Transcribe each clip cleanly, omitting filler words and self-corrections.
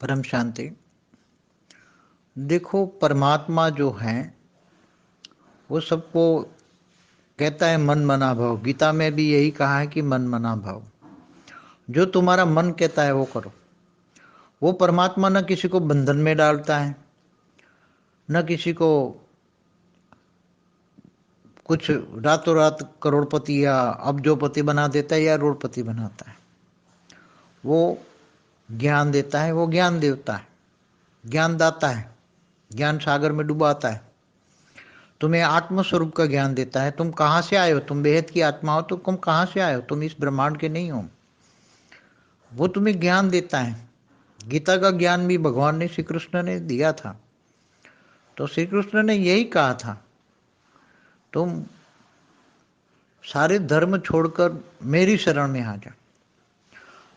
परम शांति। देखो, परमात्मा जो है वो सबको कहता है मन मना भव। गीता में भी यही कहा है कि मन मना भव। जो तुम्हारा मन कहता है वो करो। वो परमात्मा न किसी को बंधन में डालता है, न किसी को कुछ रातों रात करोड़पति या अब्जोपति बना देता है या रोड़पति बनाता है। वो ज्ञान देता है, वो ज्ञान देवता है, ज्ञान दाता है, ज्ञान सागर में डुबाता है। तुम्हें आत्म स्वरूप का ज्ञान देता है। तुम कहाँ से आए हो? तुम बेहद की आत्मा हो। तो तुम कहाँ से आए हो? तुम इस ब्रह्मांड के नहीं हो। वो तुम्हें ज्ञान देता है। गीता का ज्ञान भी भगवान ने, श्री कृष्ण ने दिया था। तो श्री कृष्ण ने यही कहा था, तुम सारे धर्म छोड़कर मेरी शरण में आ जा।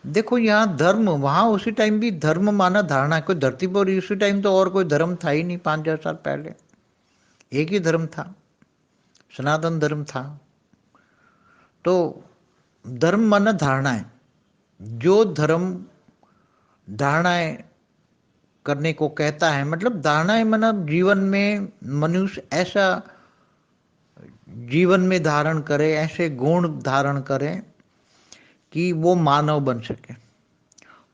देखो, यहाँ धर्म, वहां उसी टाइम भी धर्म माना धारणा है। कोई धरती पर उसी टाइम तो और कोई धर्म था ही नहीं। 5000 साल पहले एक ही धर्म था, सनातन धर्म था। तो धर्म माना धारणा है। जो धर्म धारणाएं करने को कहता है, मतलब धारणाएं मतलब जीवन में मनुष्य ऐसा जीवन में धारण करे, ऐसे गुण धारण करे कि वो मानव बन सके।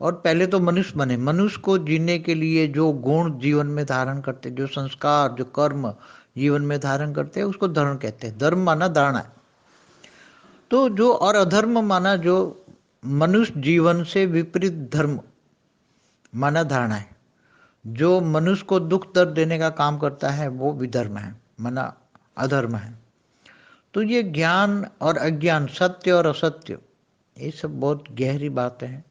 और पहले तो मनुष्य बने। मनुष्य को जीने के लिए जो गुण जीवन में धारण करते, जो संस्कार, जो कर्म जीवन में धारण करते हैं, उसको धर्म कहते हैं। धर्म माना धारणा है। तो जो और अधर्म माना जो मनुष्य जीवन से विपरीत धर्म माना धारणा है। जो मनुष्य को दुख दर्द देने का काम करता है वो विधर्म है, माना अधर्म है। तो ये ज्ञान और अज्ञान, सत्य और असत्य, ये सब बहुत गहरी बातें हैं।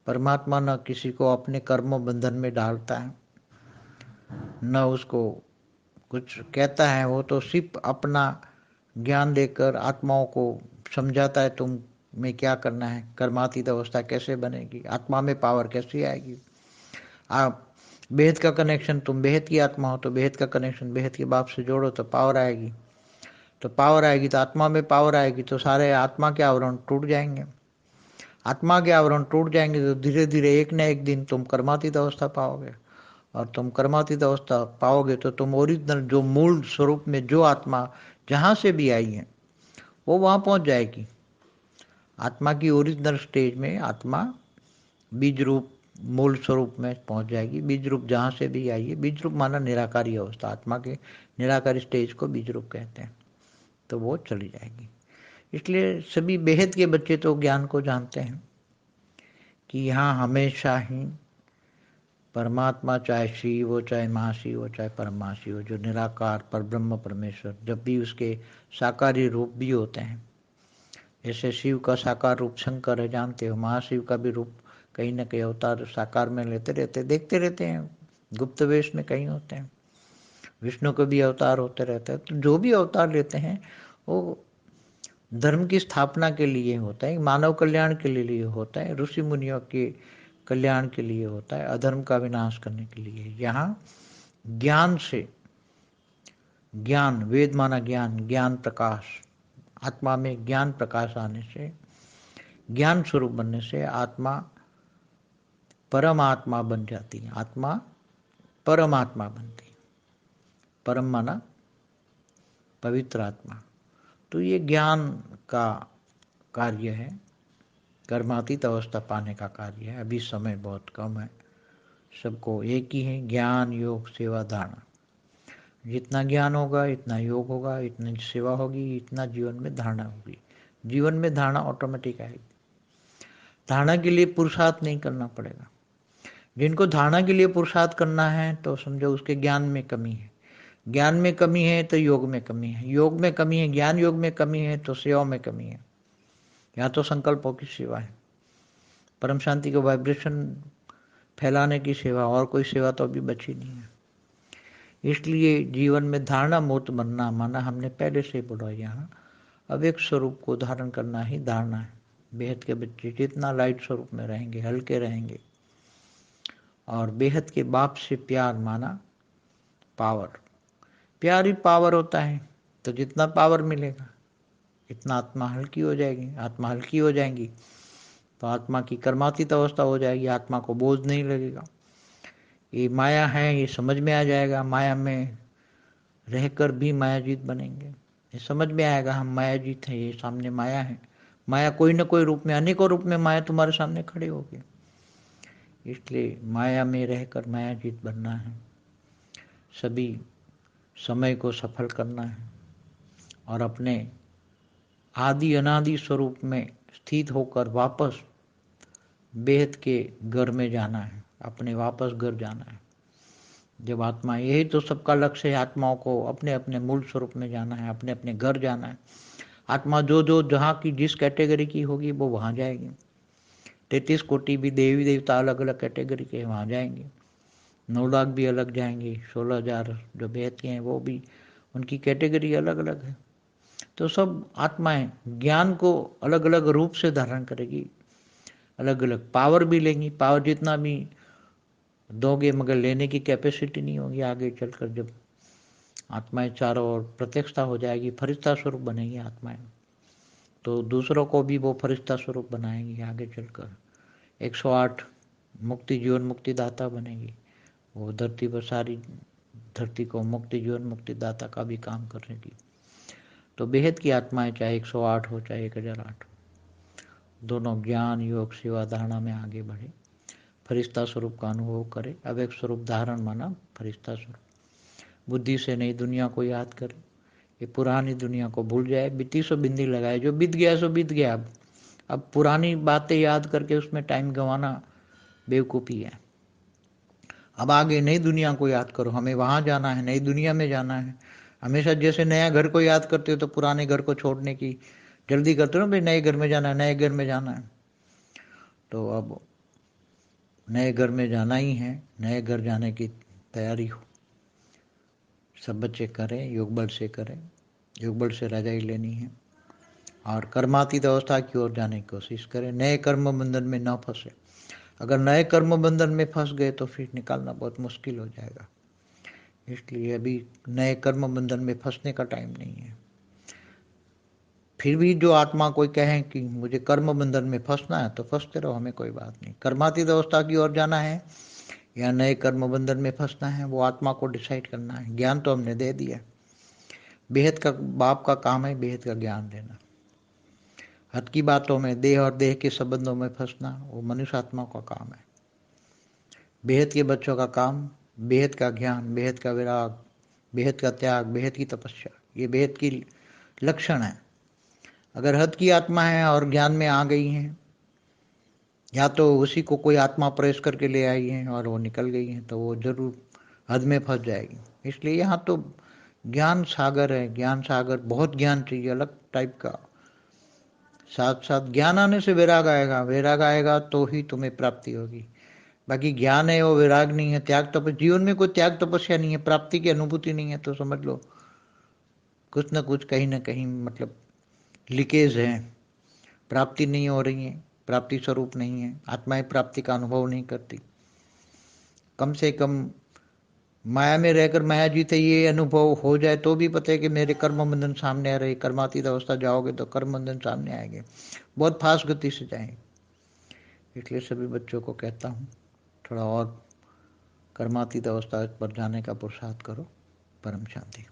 परमात्मा न किसी को अपने कर्म बंधन में डालता है, न उसको कुछ कहता है। वो तो सिर्फ अपना ज्ञान देकर आत्माओं को समझाता है, तुम में क्या करना है, कर्मातीत अवस्था कैसे बनेगी, आत्मा में पावर कैसे आएगी। आप बेहद का कनेक्शन, तुम बेहद की आत्मा हो तो बेहद का कनेक्शन बेहद के बाप से जोड़ो तो पावर आएगी। तो पावर आएगी तो आत्मा में पावर आएगी, तो सारे आत्मा के आवरण टूट जाएंगे। आत्मा के आवरण टूट जाएंगे तो धीरे धीरे एक न एक दिन तुम कर्मातीत अवस्था पाओगे। और तुम कर्मातीत अवस्था पाओगे तो तुम ओरिजिनल, जो मूल स्वरूप में जो आत्मा जहाँ से भी आई है वो वहाँ पहुँच जाएगी। आत्मा की ओरिजिनल स्टेज में आत्मा बीज रूप मूल स्वरूप में पहुंच जाएगी। बीज रूप जहाँ से भी आई है, बीज रूप माना निराकारी अवस्था, आत्मा के निराकारी स्टेज को बीज रूप कहते हैं। तो वो चली जाएगी। इसलिए सभी बेहद के बच्चे तो ज्ञान को जानते हैं कि यहाँ हमेशा ही परमात्मा, चाहे शिव हो, चाहे महाशिव हो, चाहे परमाशिव हो, जो निराकार पर ब्रह्म परमेश्वर, जब भी उसके साकारी रूप भी होते हैं। जैसे शिव का साकार रूप शंकर है, जानते हो। महाशिव का भी रूप कहीं न कहीं अवतार साकार में लेते रहते, देखते रहते हैं। गुप्त वेश में कहीं होते हैं। विष्णु के भी अवतार होते रहते हैं। तो जो भी अवतार लेते हैं वो धर्म की स्थापना के लिए होता है, मानव कल्याण के लिए होता है, ऋषि मुनियों के कल्याण के लिए होता है, अधर्म का विनाश करने के लिए। यहाँ ज्ञान से, ज्ञान, वेद माना ज्ञान, ज्ञान प्रकाश, आत्मा में ज्ञान प्रकाश आने से, ज्ञान स्वरूप बनने से आत्मा परमात्मा बन जाती है। आत्मा परमात्मा बनती है। परम माना पवित्र आत्मा। तो ये ज्ञान का कार्य है, कर्मातीत अवस्था पाने का कार्य है। अभी समय बहुत कम है, सबको एक ही है, ज्ञान योग सेवा धारणा। जितना ज्ञान होगा इतना योग होगा, इतनी सेवा होगी, इतना जीवन में धारणा होगी। जीवन में धारणा ऑटोमेटिक आएगी। धारणा के लिए पुरुषार्थ नहीं करना पड़ेगा। जिनको धारणा के लिए पुरुषार्थ करना है तो समझो उसके ज्ञान में कमी है। ज्ञान में कमी है तो योग में कमी है। योग में कमी है, ज्ञान योग में कमी है तो सेवा में कमी है। यहाँ तो संकल्पों की सेवा है, परम शांति को वाइब्रेशन फैलाने की सेवा, और कोई सेवा तो अभी बची नहीं है। इसलिए जीवन में धारणा मूर्त बनना माना, हमने पहले से बोला यहाँ, अब एक स्वरूप को धारण करना ही धारणा है। बेहद के बच्चे जितना लाइट स्वरूप में रहेंगे, हल्के रहेंगे, और बेहद के बाप से प्यार माना पावर। प्यार ही पावर होता है। तो जितना पावर मिलेगा इतना आत्मा हल्की हो जाएगी। आत्मा हल्की हो जाएंगी तो आत्मा की कर्मातीत अवस्था हो जाएगी। आत्मा को बोझ नहीं लगेगा। ये माया है, ये समझ में आ जाएगा। माया में रहकर भी मायाजीत बनेंगे। ये समझ में आएगा हम मायाजीत हैं, ये सामने माया है। माया कोई न कोई रूप में, अनेकों रूप में माया तुम्हारे सामने खड़ी होगी। इसलिए माया में रहकर मायाजीत बनना है, सभी समय को सफल करना है और अपने आदि अनादि स्वरूप में स्थित होकर वापस बेहद के घर में जाना है, अपने वापस घर जाना है। जब आत्मा, यही तो सबका लक्ष्य है, आत्माओं को अपने अपने मूल स्वरूप में जाना है, अपने अपने घर जाना है। आत्मा जो जो जहाँ की जिस कैटेगरी की होगी वो वहाँ जाएगी। 33 कोटि भी देवी देवता अलग अलग कैटेगरी के वहाँ जाएंगे। 9 लाख भी अलग जाएंगे, 16,000 जो बेहद के हैं वो भी, उनकी कैटेगरी अलग अलग है। तो सब आत्माएं ज्ञान को अलग अलग रूप से धारण करेगी, अलग अलग पावर भी लेंगी। पावर जितना भी दोगे मगर लेने की कैपेसिटी नहीं होगी। आगे चलकर जब आत्माएं चारों ओर प्रत्यक्षता हो जाएगी, फरिश्ता स्वरूप बनेगी आत्माएं, तो दूसरों को भी वो फरिश्ता स्वरूप बनाएंगी। आगे चलकर 108 मुक्ति जीवन मुक्तिदाता बनेगी। वो धरती पर सारी धरती को मुक्ति जीवन मुक्तिदाता का भी काम करेगी। तो बेहद की आत्माएं चाहे 108 हो चाहे 1008 हो, दोनों ज्ञान योग सेवा धारणा में आगे बढ़े, फरिश्ता स्वरूप का अनुभव करे। अब एक स्वरूप धारण माना फरिश्ता स्वरूप, बुद्धि से नई दुनिया को याद करे, ये पुरानी दुनिया को भूल जाए। बीती सो बिंदी लगाए, जो बीत गया सो बीत गया। अब पुरानी बातें याद करके उसमें टाइम गंवाना बेवकूफ़ी है। अब आगे नई दुनिया को याद करो, हमें वहाँ जाना है, नई दुनिया में जाना है। हमेशा जैसे नया घर को याद करते हो तो पुराने घर को छोड़ने की जल्दी करते हो ना, भाई नए घर में जाना है, नए घर में जाना है। तो अब नए घर में जाना ही है, नए घर जाने की तैयारी हो, सब बच्चे करें, योग बल से करें, योग बल से रजाई लेनी है और कर्मातीत अवस्था की ओर जाने की कोशिश करें। नए कर्म बंधन में न फंसे। अगर नए कर्म बंधन में फंस गए तो फिर निकालना बहुत मुश्किल हो जाएगा। इसलिए अभी नए कर्म बंधन में फंसने का टाइम नहीं है। फिर भी जो आत्मा कोई कहे कि मुझे कर्म बंधन में फंसना है तो फंसते रहो, हमें कोई बात नहीं। कर्मातीत अवस्था की ओर जाना है या नए कर्म बंधन में फंसना है, वो आत्मा को डिसाइड करना है। ज्ञान तो हमने दे दिया। बेहद का बाप का काम है बेहद का ज्ञान देना। हद की बातों में, देह और देह के संबंधों में फंसना वो मनुष्य आत्मा का काम है। बेहद के बच्चों का काम बेहद का ज्ञान, बेहद का विराग, बेहद का त्याग, बेहद की तपस्या, ये बेहद की लक्षण है। अगर हद की आत्मा है और ज्ञान में आ गई हैं, या तो उसी को कोई आत्मा प्रेस करके ले आई है और वो निकल गई है, तो वो जरूर हद में फंस जाएगी। इसलिए यहाँ तो ज्ञान सागर है, ज्ञान सागर, बहुत ज्ञान चाहिए अलग टाइप का। साथ साथ ज्ञान आने से वैराग आएगा, वैराग आएगा तो ही तुम्हें प्राप्ति होगी। बाकी ज्ञान है वो वैराग नहीं है, त्याग तपस्या, जीवन में कोई त्याग तपस्या नहीं है, प्राप्ति की अनुभूति नहीं है, तो समझ लो कुछ न कुछ कहीं ना कहीं मतलब लीकेज है, प्राप्ति नहीं हो रही है, प्राप्ति स्वरूप नहीं है, आत्माएं प्राप्ति का अनुभव नहीं करती। कम से कम माया में रहकर माया जीते ये अनुभव हो जाए तो भी पता है कि मेरे कर्म बंधन सामने आ रहे। कर्मातीत अवस्था जाओगे तो कर्म बंधन सामने आएंगे, बहुत फास्ट गति से जाएंगे। इसलिए सभी बच्चों को कहता हूँ थोड़ा और कर्मातीत अवस्था पर जाने का पुरुषार्थ करो। परम शांति।